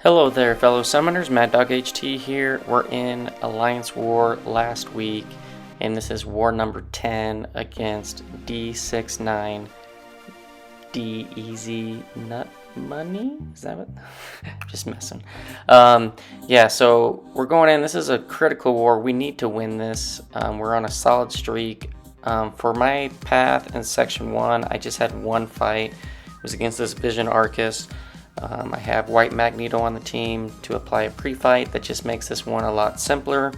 Hello there, fellow summoners. Mad Dog HT here. We're in Alliance War last week, and this is war number 10 against D69 D Easy Nut Money. Is that what? Just messing. Yeah, so we're going in. This is a critical war. We need to win this. We're on a solid streak. For my path in section 1, I just had one fight. It was against this Vision Aarkus. I have White Magneto on the team to apply a pre-fight that just makes this one a lot simpler.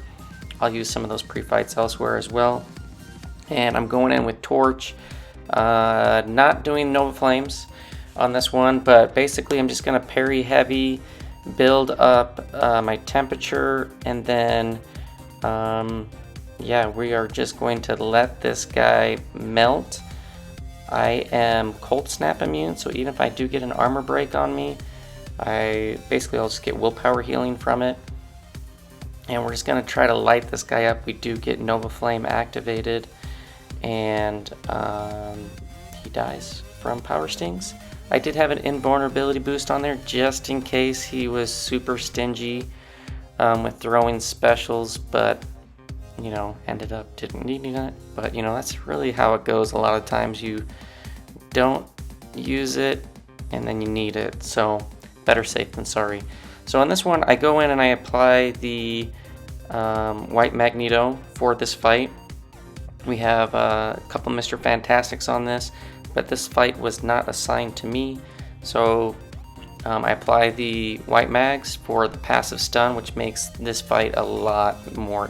I'll use some of those pre-fights elsewhere as well. And I'm going in with Torch, not doing Nova Flames on this one, but basically I'm just going to parry heavy, build up my temperature, and then yeah, we are just going to let this guy melt. I am cold snap immune, so even if I do get an armor break on me, I'll just get willpower healing from it. And we're just going to try to light this guy up. We do get Nova Flame activated, and he dies from power stings. I did have an invulnerability boost on there just in case he was super stingy with throwing specials, but you know, ended up didn't needing it. But you know, that's really how it goes. A lot of times you don't use it and then you need it, so better safe than sorry. So on this one, I go in and I apply the White Magneto for this fight. We have a couple Mr. Fantastics on this, but this fight was not assigned to me, so I apply the White Mags for the passive stun, which makes this fight a lot more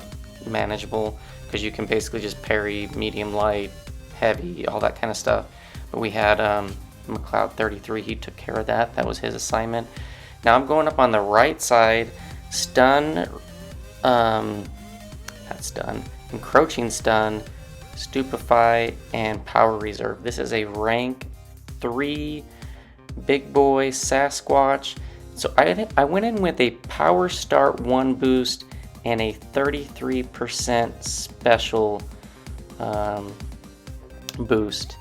manageable because you can basically just parry medium, light, heavy, all that kind of stuff. But we had McLeod 33, he took care of that. That was his assignment. Now I'm going up on the right side, stun, not stun, encroaching stun, stupefy, and power reserve. This is a rank 3 big boy Sasquatch. So I went in with a power start 1 boost and a 33% special boost.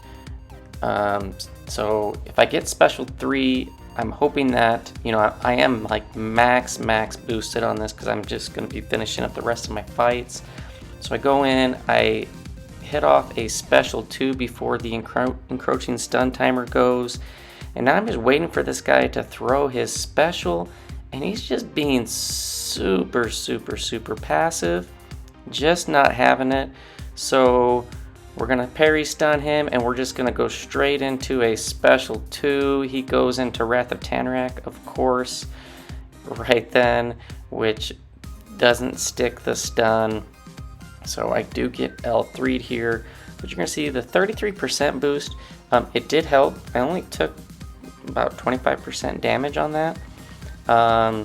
So if I get special 3, I'm hoping that, you know, I am like max boosted on this because I'm just going to be finishing up the rest of my fights. So I go in, I hit off a special 2 before the encroaching stun timer goes, and now I'm just waiting for this guy to throw his special, and he's just being super passive, just not having it. So we're gonna parry stun him, and we're just gonna go straight into a special 2. He goes into Wrath of Tanarak, of course, right then, which doesn't stick the stun. So I do get L3'd here, but you're gonna see the 33% boost. It did help. I only took about 25% damage on that. Yeah,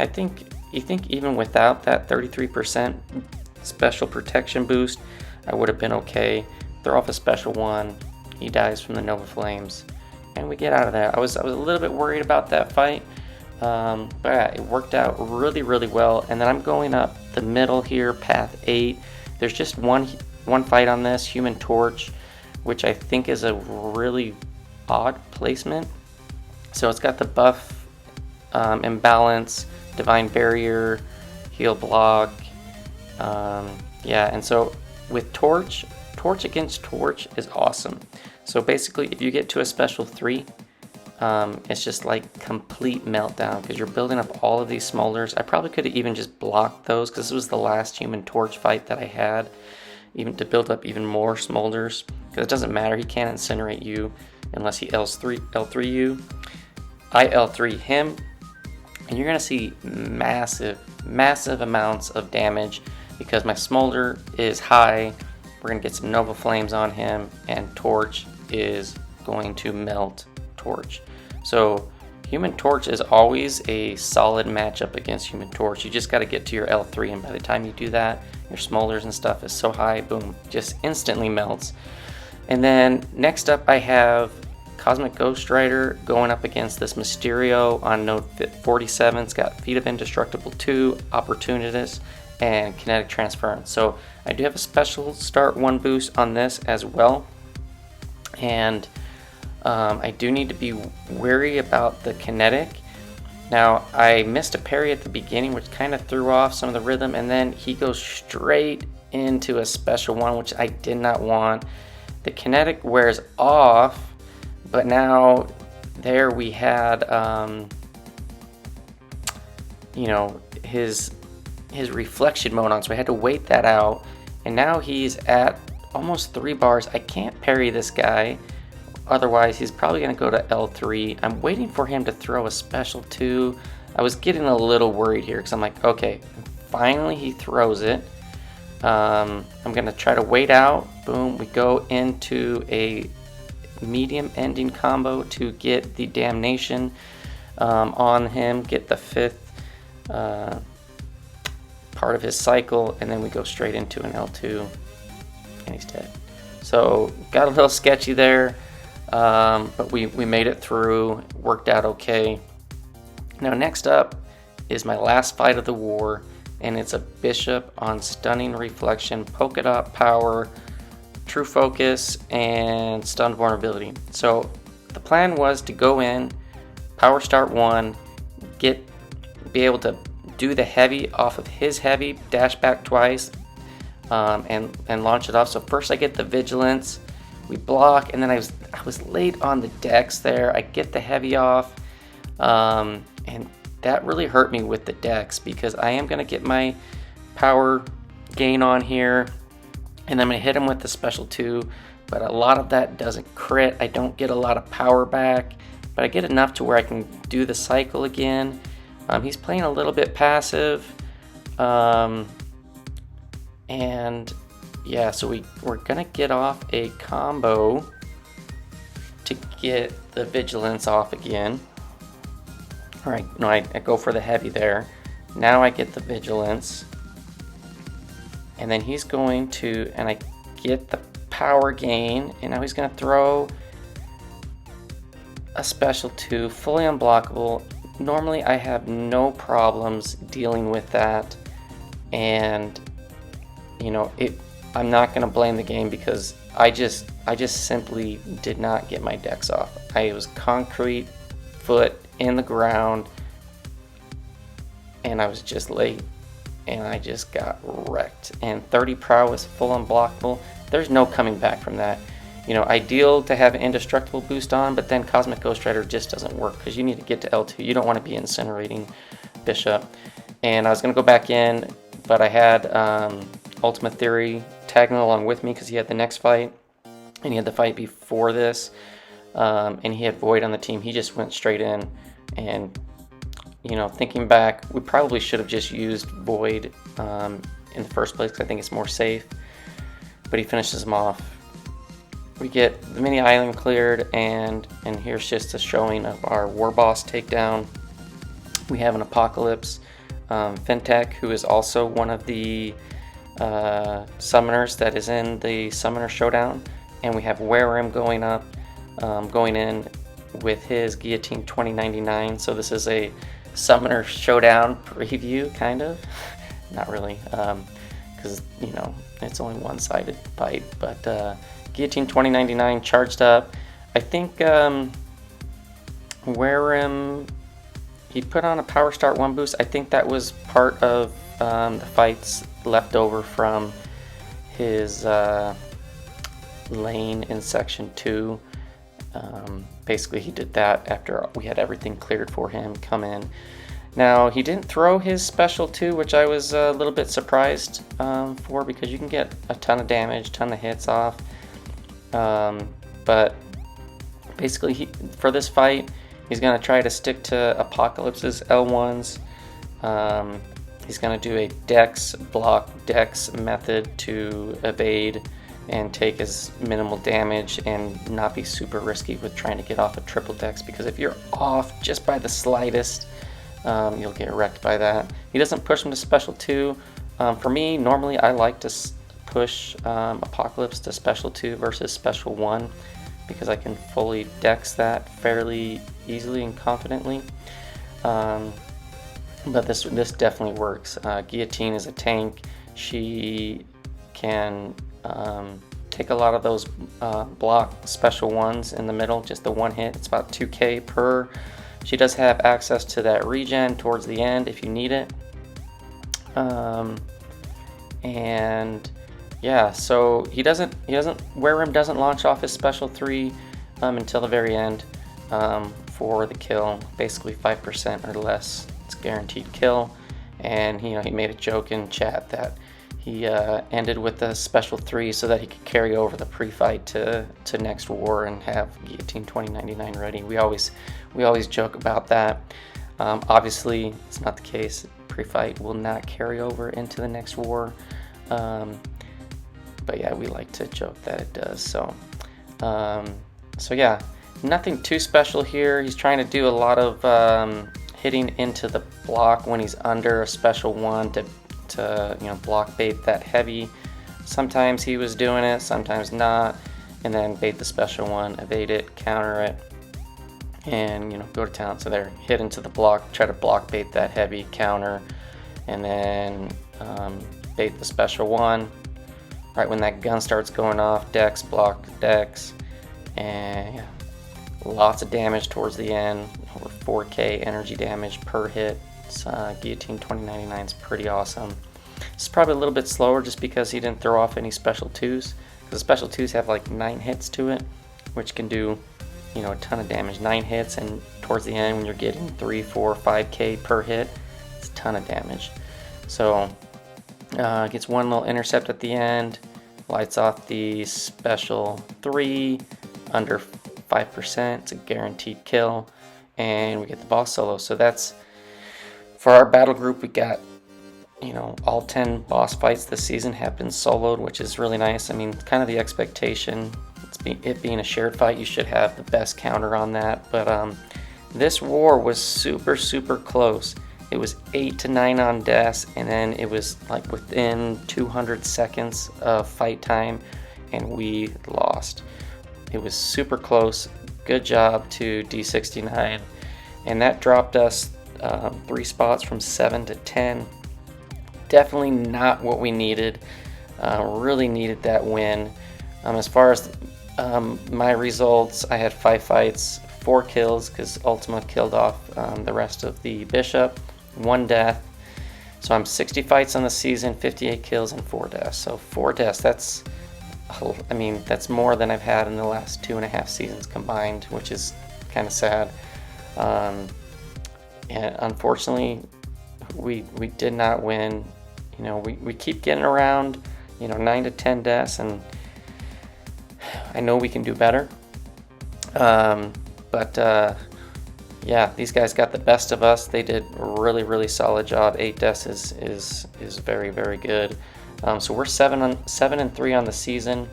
I think even without that 33% special protection boost, I would have been okay. Throw off a special 1, he dies from the Nova Flames, and we get out of that. I was a little bit worried about that fight, but yeah, it worked out really well. And then I'm going up the middle here, path 8. There's just one fight on this, Human Torch, which I think is a really odd placement. So it's got the buff, Imbalance, Divine Barrier, Heal Block, yeah, and so with Torch against Torch is awesome. So basically, if you get to a special 3, it's just like complete meltdown because you're building up all of these smolders. I probably could have even just blocked those because this was the last Human Torch fight that I had, even to build up even more smolders, because it doesn't matter, he can't incinerate you unless he L3 you. I L3 him, and you're gonna see massive amounts of damage because my smolder is high. We're gonna get some Nova Flames on him, and Torch is going to melt Torch. So Human Torch is always a solid matchup against Human Torch. You just got to get to your L3, and by the time you do that, your smolders and stuff is so high, boom, just instantly melts. And then next up I have Cosmic Ghost Rider going up against this Mysterio on node 47. It's got Feet of Indestructible 2, Opportunist, and Kinetic Transference. So I do have a special start 1 boost on this as well. And I do need to be wary about the Kinetic. Now, I missed a parry at the beginning, which kind of threw off some of the rhythm, and then he goes straight into a special one, which I did not want. The Kinetic wears off, but now there we had, you know, his reflection mode on, so I had to wait that out. And now he's at almost 3 bars. I can't parry this guy. Otherwise, he's probably going to go to L3. I'm waiting for him to throw a special 2. I was getting a little worried here because I'm like, okay, finally he throws it. I'm going to try to wait out. Boom, we go into a medium ending combo to get the damnation on him, get the 5th part of his cycle, and then we go straight into an L2, and he's dead. So, got a little sketchy there. But we made it through, worked out okay. Now next up is my last fight of the war, and it's a bishop on stunning reflection, polka dot power, true focus, and stunned vulnerability. So the plan was to go in, power start 1, be able to do the heavy off of his heavy, dash back twice, and launch it off. So first I get the vigilance, we block, and then I was late on the dex there. I get the heavy off, and that really hurt me with the dex because I am going to get my power gain on here, and I'm going to hit him with the special 2, but a lot of that doesn't crit. I don't get a lot of power back, but I get enough to where I can do the cycle again. He's playing a little bit passive, and yeah, so we're gonna get off a combo to get the vigilance off again. All right, no, I go for the heavy there. Now I get the vigilance, and then he's going to, and I get the power gain, and now he's gonna throw a special 2, fully unblockable. Normally I have no problems dealing with that, and you know, I'm not going to blame the game because I just simply did not get my dex off. I was concrete, foot in the ground, and I was just late, and I just got wrecked. And 30 prowess, full unblockable. There's no coming back from that. You know, ideal to have an indestructible boost on, but then Cosmic Ghost Rider just doesn't work because you need to get to L2. You don't want to be incinerating Bishop. And I was going to go back in, but I had Ultimate Theory tagging along with me because he had the next fight, and he had the fight before this, and he had Void on the team. He just went straight in, and you know, thinking back, we probably should have just used Void in the first place because I think it's more safe, but he finishes him off. We get the mini island cleared, and here's just a showing of our War Boss takedown. We have an Apocalypse, Fintech, who is also one of the summoners that is in the Summoner Showdown, and we have Werewrym going up, going in with his Guillotine 2099. So this is a Summoner Showdown preview, kind of. Not really, because you know it's only one-sided fight, but Guillotine 2099 charged up. I think Werewrym, he put on a Power Start 1 boost. I think that was part of the fights left over from his lane in Section 2. Basically, he did that after we had everything cleared for him come in. Now, he didn't throw his special 2, which I was a little bit surprised for, because you can get a ton of damage, ton of hits off. But basically, for this fight, he's going to try to stick to Apocalypse's L1s. He's going to do a dex, block, dex method to evade and take as minimal damage and not be super risky with trying to get off a triple dex, because if you're off just by the slightest, you'll get wrecked by that. He doesn't push him to special 2. For me, normally I like to push Apocalypse to special 2 versus special 1, because I can fully dex that fairly easily and confidently. But this definitely works. Guillotine is a tank. She can take a lot of those block special ones in the middle, just the one hit. It's about 2k per. She does have access to that regen towards the end if you need it. And yeah, so Werewrym doesn't launch off his special 3 until the very end for the kill. Basically 5% or less, it's guaranteed kill. And he made a joke in chat that he ended with the special 3 so that he could carry over the pre-fight to next war and have Guillotine 2099 ready. We always joke about that. Obviously, it's not the case. Pre-fight will not carry over into the next war. But yeah, we like to joke that it does. So yeah, nothing too special here. He's trying to do a lot of hitting into the block when he's under a special 1 to block bait that heavy. Sometimes he was doing it, sometimes not, and then bait the special 1, evade it, counter it, and go to town. So there, hit into the block, try to block bait that heavy, counter, and then bait the special 1. Right when that gun starts going off, Dex, block Dex, and yeah, lots of damage towards the end, over 4k energy damage per hit. Guillotine 2099 is pretty awesome. It's probably a little bit slower just because he didn't throw off any special 2s, because the special 2s have like 9 hits to it, which can do a ton of damage. 9 hits, and towards the end when you're getting 3, 4, 5k per hit, it's a ton of damage. So gets one little intercept at the end, lights off the special 3 under 5%. It's a guaranteed kill, and we get the boss solo. So that's for our battle group. We got all 10 boss fights this season have been soloed, which is really nice. I mean, kind of the expectation. It being a shared fight, you should have the best counter on that. But this war was super close. It was 8 to 9 on deaths, and then it was like within 200 seconds of fight time, and we lost. It was super close. Good job to D69, and that dropped us 3 spots from 7 to 10. Definitely not what we needed. Really needed that win. As far as my results, I had 5 fights, 4 kills because Ultima killed off the rest of the Bishop, 1 death. So I'm 60 fights on the season, 58 kills and 4 deaths. So 4 deaths, that's more than I've had in the last 2.5 seasons combined, which is kind of sad. And unfortunately, we did not win. We keep getting around 9 to 10 deaths, and I know we can do better. Yeah, these guys got the best of us. They did a really solid job. 8 deaths is very good. So we're 7-3 on the season,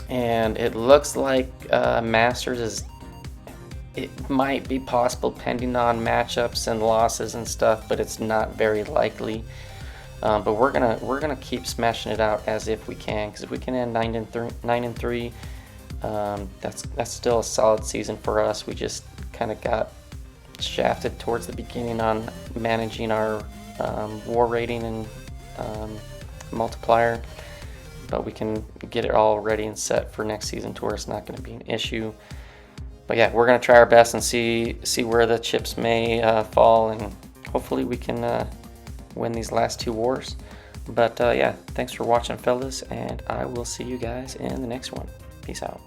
and it looks like Masters it might be possible pending on matchups and losses and stuff, but it's not very likely. But we're gonna keep smashing it out as if we can, because if we can end 9-3, that's still a solid season for us. We just kind of got shafted towards the beginning on managing our war rating and multiplier, but we can get it all ready and set for next season to where it's not going to be an issue. But yeah, we're going to try our best and see where the chips may fall, and hopefully we can win these last 2 wars. But yeah, thanks for watching, fellas, and I will see you guys in the next one. Peace out.